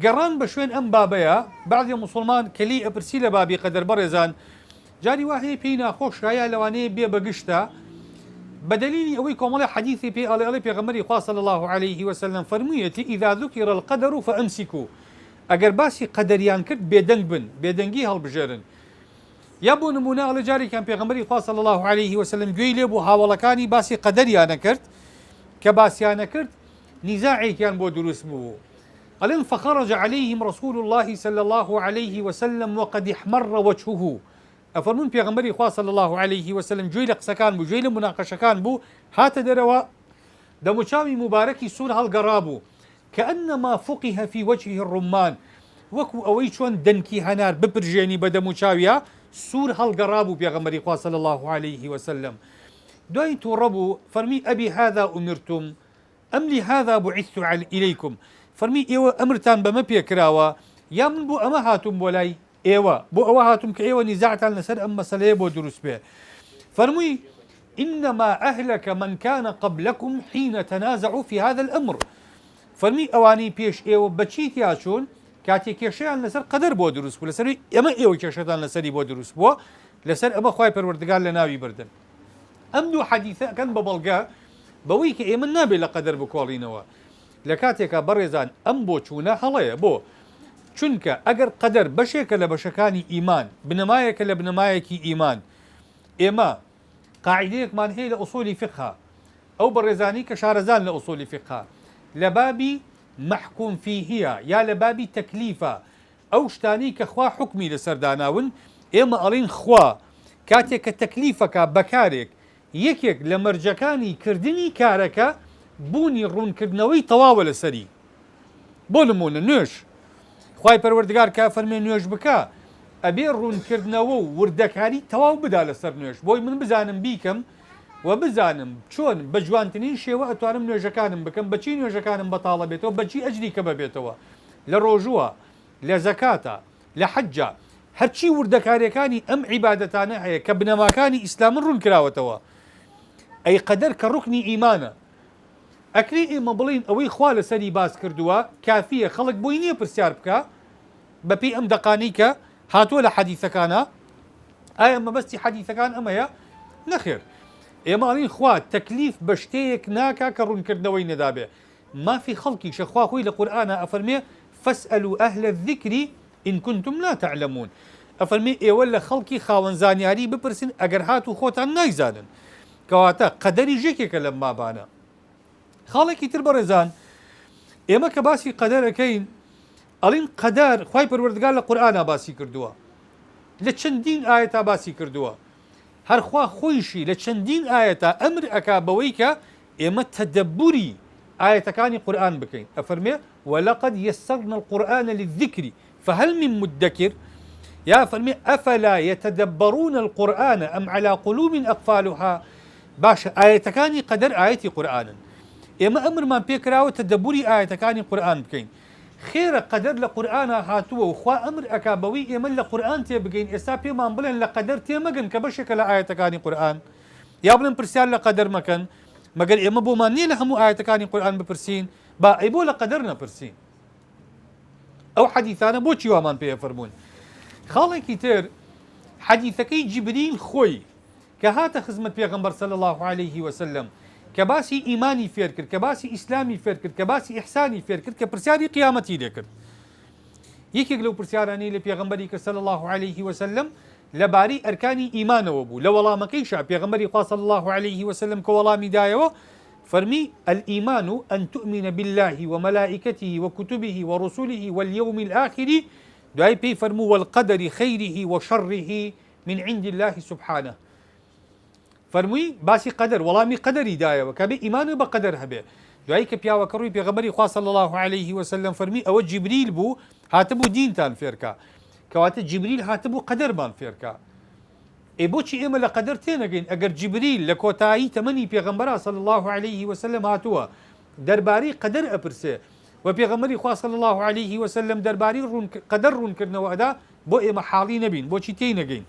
گەڕان بە شوێن ئەم بابەیە بعضی مسلمان کەلی ئەپرسی لە بابی قەدەر بەڕێزان جاری وهەیە پێی ناخۆشایە لەوانەیە بێ بەگشتە بدليل أوي كمال حديثي في علي پیغمبري خاص صلى الله عليه وسلم فرميتي إذا ذكر القدر فأمسكوا أجر باسي قدريان كرت بيدنگ بن بيدنگي هالبجرن يابو نمونه على جاري كان پیغمبري خاص صلى الله عليه وسلم جويلي بو هاولكاني باسي قدريان كرت كباسيان كرت نزاعي كان بو دروس بو قالن فخرج عليهم رسول الله صلى الله عليه وسلم وقد احمر وجهه أفرمون پیغمبری خواه صلى الله عليه وسلم جوی لقسکان بو جوی لمناقشکان بو هات دروا دموچاوی مبارکی سور هالقرابو كأنما فقه في وجهه الرمان وكو أوي چون دنكي هنار ببرجيني بدموچاويا سور هالقرابو پیغمبری خواه صلى الله عليه وسلم دوين توربو فرمي أبي هذا أمرتم أم لهذا بعثت إليكم فرمي إيوه أمرتان بما بيكراوا يا من بو أما هاتم ولاي ايوه بو اوهاتم كايوه نزاعت على نسر اما مسألة بو دروس به فرمي انما اهلك من كان قبلكم حين تنازعوا في هذا الامر فرمي اواني بيش ايوه بچيت ياشون كاتي كيشي على نسر قدر بو دروس بو لسر اما ايوه كيشي على نسر بو دروس بو لسر اما خواي پروردگار لناوي بردن امدو حديثة كان ببلغا بويك ايمن نابي لقدر بكولينوا لكاتيكا برزان ام بو چونا حليا بو چونکە ئەگەر قەدەر بەشێکە لە بەشەکانی ئیمان بنەمایەکە لە بنەمایەکی ئیمان ئێمە قاعیدەیەکمان هەیە لە ئوسولی فقه ئەو بەڕێزانی کە شارەزان لە ئوسولی فقه لە بابی محکوم فیهیە یا لە بابی تەکلیفە ئەو شتانی کە خوا حکمی لەسەر داناون ئێمە ئەڵین خوا کاتێک کە تەکلیفەکە بەکارێک یەکێک لە مەرجەکانی کردنی کارەکە بوونی ڕوونکردنەوەی تەواوە لەسەری بۆ نمونە نوێژ خواي پروردگار کا فرمي نوێژ بکە ئەبێ ڕوونکردنەوە و وردەکاری تەواو بدا لەسەر نوێژ بۆی من بزانم بیکەم و بزانم چۆن بە جوانترین شێوە ئەتوانم نوێژەکانم بکەم بەچی نوێژەکانم بەتاڵە بێتەوە بەچی ئەجری کە بەبێتەوە لە ڕۆژووە لە زەکاتە لە حەجە هەرچی وردەکاریەکانی ئەم عیبادەتانە هەیە کە بنەماکانی ئیسلامن ڕوون کراوەتەوە ئەی قەدەر کە ڕوکنی ئیمانە ئەکری ئێمە بڵین ئەوەی خوا لەسەری باس کردووە کافیە خەڵک بۆی نییە پرسیار بکە بەپێی ئەم دەقانی کە هاتووە لە حەدیثەکانە ئایا مەبەستی حەدیثەکان ئەمەیە نەخێر ئێمە ئەڵین خوا تەکلیف بە شتەیەک ناکا کە ڕوونکردنەوەی نەدابێ مافی خەڵکیشە خوا خۆی لە قورئانە ئەفەرمێ فەسئەلوا ئەهلە الذیکر ئین کنتم لا تعلمون ئەفەرمێ ئێوە لە خەڵکی خاوەن زانیاری بپرسن ئەگەر هاتوو خۆتان نایزانن کەواتە قەدەری ژێکێکە لەم مابانە خاڵێکی تر بەڕێزان ئێمە کە باسی قەدەرەکەین ئەڵین قەدەر خوای پەروەردگار لە قورئانە باسی کردووە لە چەندین ئاەتا باسی کردووە هەرخوا خۆیشی لە چەندین ئاەتا ئەمر ئەکا بەوەی کە ئێمە تەدەبوری ئاەتەکانی قورئان بکەین ئەفەرمێ وەلەقەد یەسەرنا القورئان للذکر فهل من مدەکر یا فەرمێ ئەفەلا یەتەدەبەرون القورئان ئەم عەلا قولوب ئەقفالها باشە ئاەتەکانی قەدەر ئاەتی قورئانن ئێمە ئەمرمان پێکراوە تەدەبوری ئاەتەکانی قورئان بکەین خێرە قەدەر لە قورئانە هاتووە و خوا ئەمر ئەکا بەوەی ئێمە لە قورئان تێبگەین ئێستا پێمان بڵێن لە قەدەر تێمەگەن کە بەشێکە لە ئاەتەکانی قورئان یا بڵێن پرسیار لە قەدەر مەکەن مەگەر ئێمە بۆمان نییە لە هەموو ئاەتەکانی قورئان بپرسین با ئەی بۆ لە قەدەر نەپرسین ئەو حەدیثانە بۆچی وامان پێ فەرموون خاڵێکی تر حەدیثەکەی جیبریل خۆی کە هاتە خزمەت پێغەمبەر صلی الله عليه وسلم کە باسی ئیمانی فێر کرد کە باسی ئیسلامی فێر کرد کە باسی ئیحسانی فێر کرد کە پرسیاری قیامەتی لێ کرد یەکێک لەو پرسیارانەی لە پێغەمبەری کرد صلی الله عليه وسلم لەبارەی ئەرکانی ئیمانەوە بوو لە وەڵامەکەیشا پێغەمبەری خوا صلی الله عليه وسلم کە وەڵامی دایەوە فەرمی الإيمان أن تؤمن بالله وملائكته وكتبه ورسله واليوم الآخر دوای پێی فەرموو والقدر خيره وشره من عند الله سبحانه فەرمووی باسی قەدەر وەڵامی قەدەری دایەوە کە بێ ئیمانە بە قەدەر هەبێ دوایی کە پیاوەکە ڕووی پێغەمبەری خوا صلی الله عليه وسلم فەرمی ئەوە جیبریل بوو هاتبوو دینتان فێرکە کەواتە جیبریل هاتبوو قەدەرمان فێرکە ئێ بۆچی ئێمە لە قەدەر تێنەگەین ئەگەر جیبریل لە کۆتایی تەمەنی پێغەمبەرا صلی الله عليه وسلم هاتووە دەربارەی قەدەر ئەپرسێ و پێغەمبەری خوا صلی الله عليه وسلم دەربارەی قەدەر ڕوونکردنەوە ئەدا بۆ ئێمە حاڵی نەبین بۆچی تێی نەگەین